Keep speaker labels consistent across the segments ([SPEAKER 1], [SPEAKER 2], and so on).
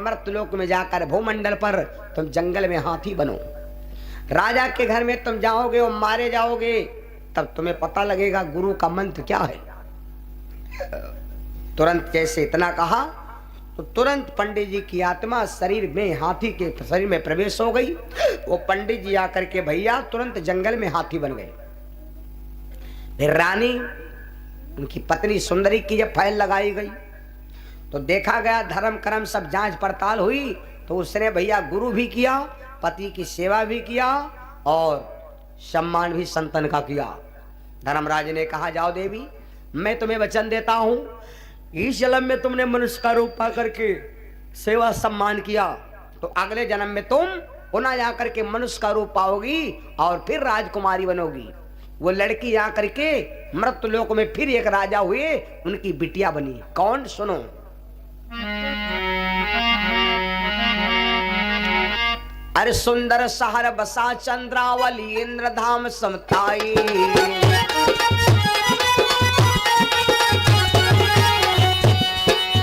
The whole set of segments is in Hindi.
[SPEAKER 1] मृतलोक में जाकर भूमंडल पर तुम जंगल में हाथी बनो। राजा के घर में तुम जाओगे और मारे जाओगे, तब तुम्हें पता लगेगा गुरु का मंत्र क्या है। तुरंत जैसे इतना कहा तो तुरंत पंडित जी की आत्मा शरीर में, हाथी के शरीर में प्रवेश हो गई। वो पंडित जी आकर के भैया तुरंत जंगल में हाथी बन गए। फिर रानी, उनकी पत्नी सुंदरी की जब फाइल लगाई गई तो देखा गया धर्म कर्म सब जांच पड़ताल हुई, तो उसने भैया गुरु भी किया, पति की सेवा भी किया और सम्मान भी संतन का किया। धर्मराज ने कहा जाओ देवी, मैं तुम्हें वचन देता हूं, इस जन्म में तुमने मनुष्य का रूप पा करके सेवा सम्मान किया तो अगले जन्म में तुम पुनः जाकर के मनुष्य का रूप पाओगी और फिर राजकुमारी बनोगी। वो लड़की जाकर के मृतलोक में फिर एक राजा हुए, उनकी बिटिया बनी। कौन? सुनो। अरे सुंदर शहर बसा चंद्रावली, इंद्रधाम समताई।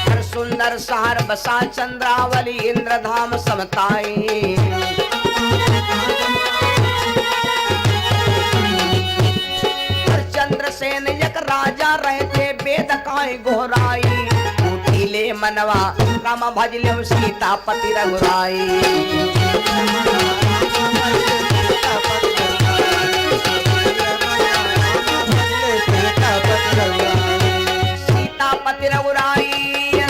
[SPEAKER 1] अरे सुंदर शहर बसा चंद्रावली, इंद्रधाम समताई। चंद्रसेन एक राजा रहे थे, वेद काय गोहराई। ले मनवा राम भजले सीतापति रघुराई। सीतापति रघुराई,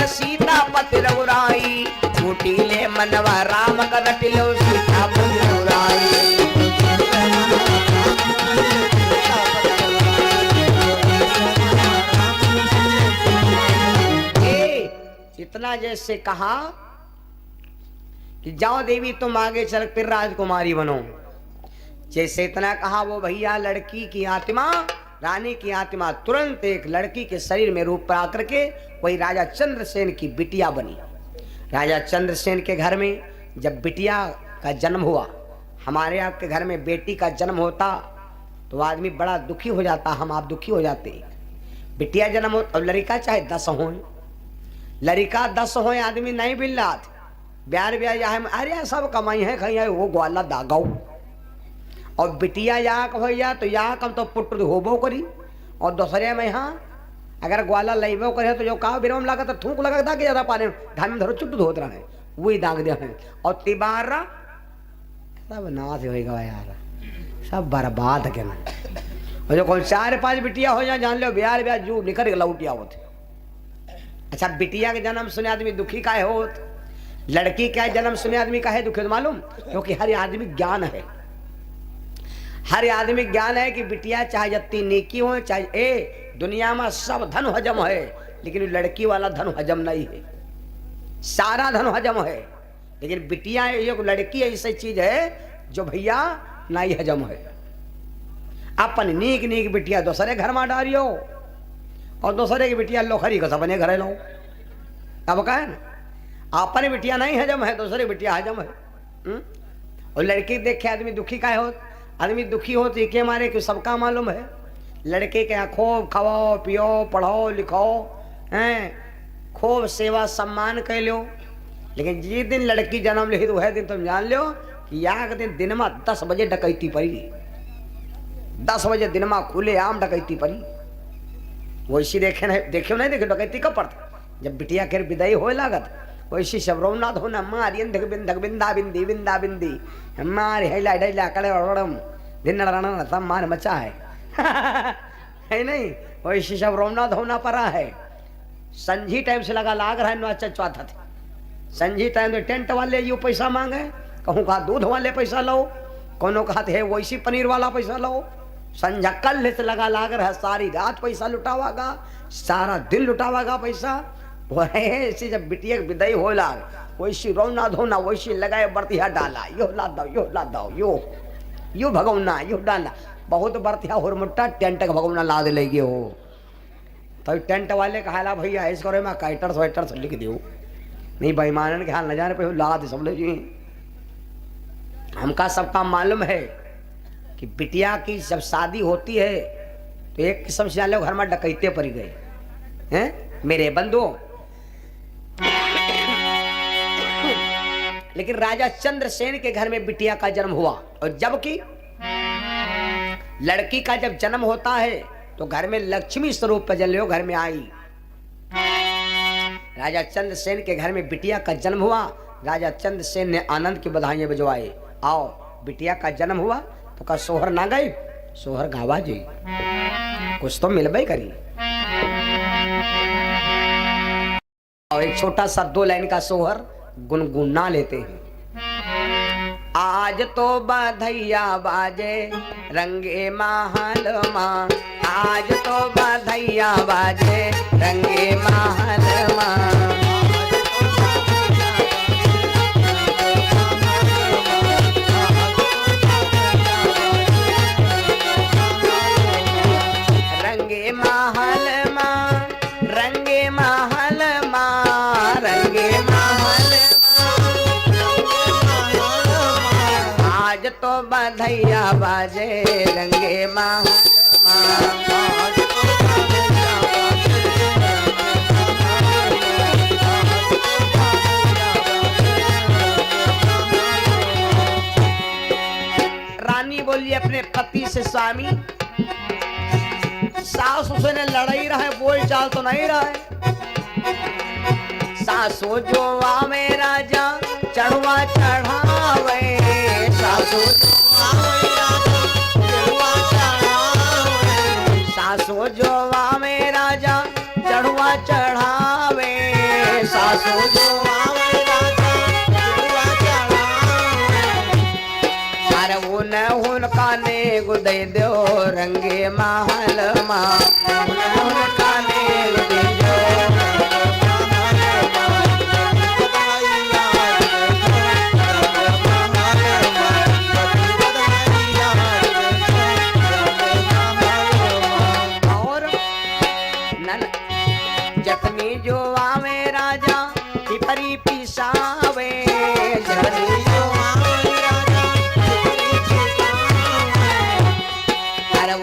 [SPEAKER 1] सीतापति रघुराई। छूटीले मनवा राम का रटिलो सीतापति रघुराई। इतना जैसे कहा कि जाओ देवी तुम आगे चल फिर राजकुमारी बनो, जैसे इतना कहा वो भैया लड़की की आत्मा, रानी की आत्मा तुरंत एक लड़की के शरीर में रूप पा करके वही राजा चंद्रसेन की बिटिया बनी। राजा चंद्रसेन के घर में जब बिटिया का जन्म हुआ, हमारे आपके घर में बेटी का जन्म होता तो आदमी बड़ा दुखी हो जाता, हम आप दुखी हो जाते। बिटिया जन्म हो और लड़का चाहे 10 हो, लड़का 10 हो, आदमी नहीं बिल रहा था। ब्याह ब्याह अरे सब कमाई है कहीं है वो ग्वाला दागाओ। और बिटिया यहाँ भैया तो यहाँ कम तो पुत्र होबो करी और दूसरे में यहाँ अगर ग्वाला लेबो करे तो जो कहा बिरम लगा तो थूक लगा दागे ज्यादा पानी धान में धरो चुट्टू धोत रहा है वही दाग दे हैं। और तिबारा सब नाश होगा यार, सब बर्बाद के ना। और जो कौन 4-5 बिटिया हो जाए जान लो ब्याह ब्याह जू निकल गया लौटिया होते। अच्छा बिटिया के जन्म सुने आदमी दुखी काहे होत, लड़की का जन्म सुने आदमी काहे दुखी मालूम? क्योंकि हर आदमी ज्ञान है, हर आदमी ज्ञान है कि बिटिया चाहे जत्ती नेकी हो चाहे ए दुनिया में सब धन हजम है, लेकिन लड़की वाला धन हजम नहीं है। सारा धन हजम है लेकिन बिटिया एक लड़की ऐसी चीज है जो भैया नहीं हजम है। अपन नीक नीक बिटिया दूसरे घर में डारियो और दूसरे की बिटिया लोखरी का अपने घर लो। अब कहे ना अपने बिटिया नहीं हजम है, दूसरे बिटिया हजम है। और लड़की देख के आदमी दुखी काहे हो? आदमी दुखी हो तो के मारे कि सबका मालूम है लड़के के यहाँ खूब खवाओ पियो पढ़ो लिखो हैं, खूब सेवा सम्मान कर लो। लेकिन जिस दिन लड़की जन्म ली तो वह दिन तुम जान लो कि यहाँ के दिन में 10 बजे डकैती पड़ी, 10 बजे दिन में खुले आम डकैती पड़ी। वैसी देखे नहीं देखे डकैती कब पड़ता? जब बिटिया के विदाई हो लागत वैसी सब रौनाथ होना मारी धक बिंदक बिंदा बिंदी बिंदा बिंदी मारे हैला डैला कड़े वड़म दिन रण सब मार मचा है नहीं? वैसी सब रौनाथ होना पड़ा है। संझी टाइम से लगा लाग रहा है नो चौथा थे संझी टाइम तो टेंट वाले यो पैसा मांगे, कहूँ कहा दूध वाले पैसा लो, कोनो कहते है वैसी पनीर वाला पैसा लो। संझा कल से लगा लाग रहा है, सारी रात पैसा लुटावागा, सारा दिन लुटावागा पैसा। वैसे जब बिटिया विदाई हो लाग वैसी रौना धोना वैसी लगाए बर्तिया डाला, यो ला दो यो ला दो यो भगवना यो डाला, बहुत बर्तिया हुरमुट्टा टेंट का भगवना ला दे लेगी हो। तो टेंट वाले कहा भैया इस करे मैं काइटर स्वेटर से लिख दो नहीं बेईमानन के हाल न जाने पे ला दे सब ले जी। हमका सबका मालूम है कि बिटिया की जब शादी होती है तो एक किस्म से जान लो घर में डकैते पड़ गए हैं मेरे बंधु। लेकिन राजा चंद्रसेन के घर में बिटिया का जन्म हुआ। और जबकि लड़की का जब जन्म होता है तो घर में लक्ष्मी स्वरूप प्रज्वल्यो घर में आई। राजा चंद्रसेन के घर में बिटिया का जन्म हुआ। राजा चंद्रसेन ने आनंद की बधाइयां बजवाई। आओ बिटिया का जन्म हुआ तो का सोहर ना गए, सोहर गावा जी कुछ तो मिलबे करी। और एक छोटा सा 2 लाइन का सोहर गुनगुना लेते हैं। आज तो बधैया बाजे रंगे महल माँ, आज तो बधैया बाजे रंगे महल माँ। रंगे महल माँ, रंगे महल माँ, रंगे महल माँ, आज तो बधैया बाजे रंगे महल माँ। रानी बोली अपने पति से, स्वामी सासू से ने लड़ाई रहा है, बोल चाल तो नहीं रहा है। सासू जो आवे राजा चढ़वा चढ़ावे, सासू जो आवे राजा चढ़वा चढ़ावे, सासू जो आवे राजा चढ़वा चढ़ावे, सासू जो आवे राजा चढ़वा चढ़ावे। अरे उन काने गुदे दो रंगे महल माँ, उन काने गुदे दो जखनी जो आवे राजा पिपरी पिसावे, जखनी जो आवे राजा पिपरी पिसावे। अरे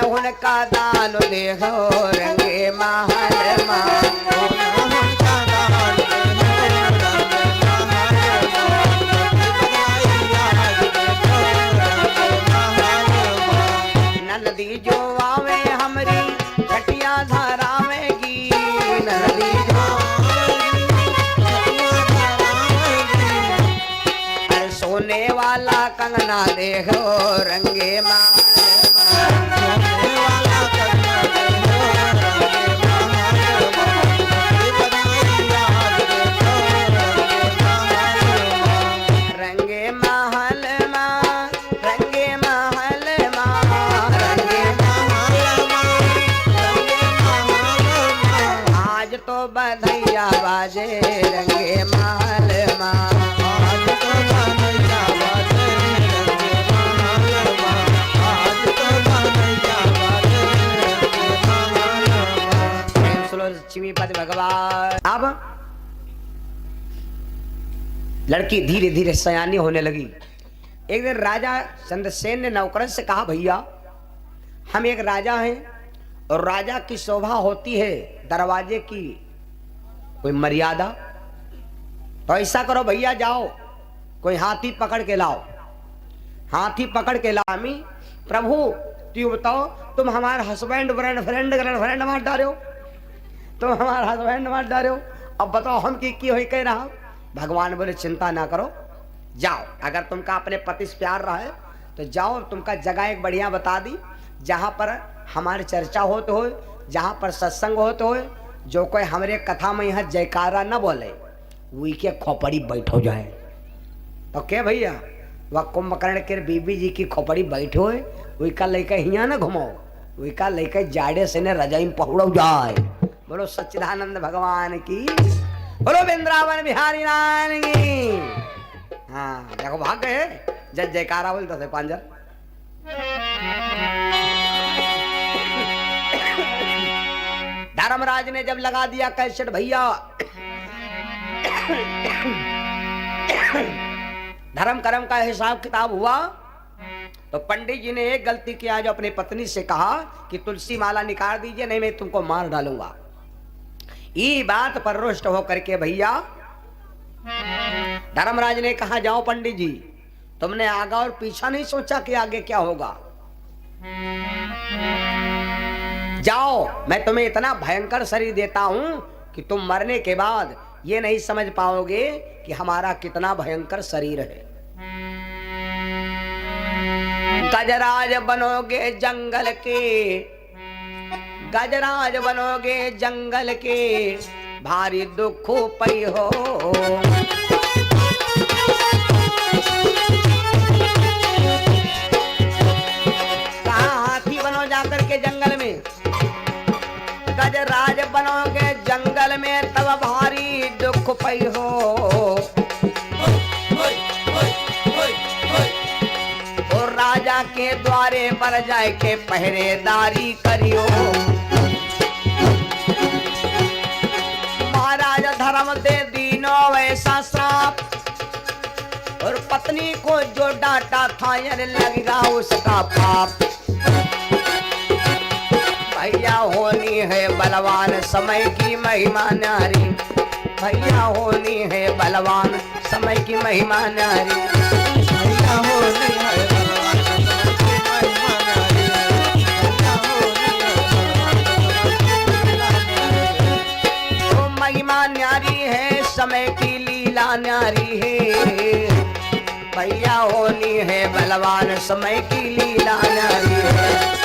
[SPEAKER 1] उनका दान देखो रंगे महल माँ, उनका दान नदी जो आवे हमरी घटिया धारा में गी, नदी जो अरे सोने वाला कंगना देखो रंगे महल बधैया बाजे रंगे महल माँ, आज तो बधैया बाजे रंगे महल माँ, आज तो बधैया बाजे रंगे महल माँ। सुनो लक्ष्मीपति भगवान। अब लड़की धीरे धीरे सयानी होने लगी। एक दिन राजा चंद्रसेन ने नौकर से कहा, भैया हम एक राजा हैं और राजा की शोभा होती है दरवाजे की कोई मर्यादा, तो ऐसा करो भैया जाओ कोई हाथी पकड़ के लाओ, हाथी पकड़ के लाओ। अमी प्रभु तू बताओ, तुम हमारे हस्बैंड फ्रेंड गर्लफ्रेंड मार डालो, तुम हमारा हस्बैंड मार डालो, अब बताओ हम की हो कह रहा। भगवान बोले चिंता ना करो, जाओ अगर तुमका अपने पति से प्यार रहा है तो जाओ, तुमका जगह एक बढ़िया बता दी जहाँ पर हमारी चर्चा होते हो, जहाँ पर सत्संग होते हो, जो कोई हमारे कथा में यहाँ जयकारा न बोले वही के खोपड़ी बैठो जाए। तो क्या भैया वह कुंभकर्ण के बीबी जी की खोपड़ी बैठो है, वही का लेकर हिया न घुमाओ, वही का लेकर जाड़े से ने रजाई में पहुड़ो जाए। बोलो सच्चिदानंद भगवान की, बोलो वृंदावन बिहारी नारायण की। हाँ देखो भाग गए जय जयकारा बोलते थे पांजर। धर्मराज ने जब लगा दिया कैसेट भैया, धर्म कर्म का हिसाब किताब हुआ, तो पंडित जी ने एक गलती किया, जो अपनी पत्नी से कहा कि तुलसी माला निकाल दीजिए नहीं मैं तुमको मार डालूंगा। ये बात पर रुष्ट होकर के भैया धर्मराज ने कहा जाओ पंडित जी, तुमने आगे और पीछा नहीं सोचा कि आगे क्या होगा। जाओ, मैं तुम्हें इतना भयंकर शरीर देता हूं कि तुम मरने के बाद ये नहीं समझ पाओगे कि हमारा कितना भयंकर शरीर है। गजराज बनोगे जंगल के, गजराज बनोगे जंगल के, भारी दुख पई हो। कहा हाथी बनो जाकर के जंगल में, गजराज बनोगे जंगल में, तब भारी दुख पई हो। और राजा के द्वारे पर जाए के पहरेदारी करियो। महाराज धर्म दे दीनो वैसा श्राप, और पत्नी को जो डांटा था यार लगेगा उसका पाप। भैया होनी है बलवान समय की महिमा नारी, भैया होनी है बलवान समय की महिमा नारी, भैया होनी है बलवान समय की महिमा नारी, भैया होनी है तो महिमा नारी है, समय की लीला नारी है। भैया होनी है बलवान समय की लीला नारी है।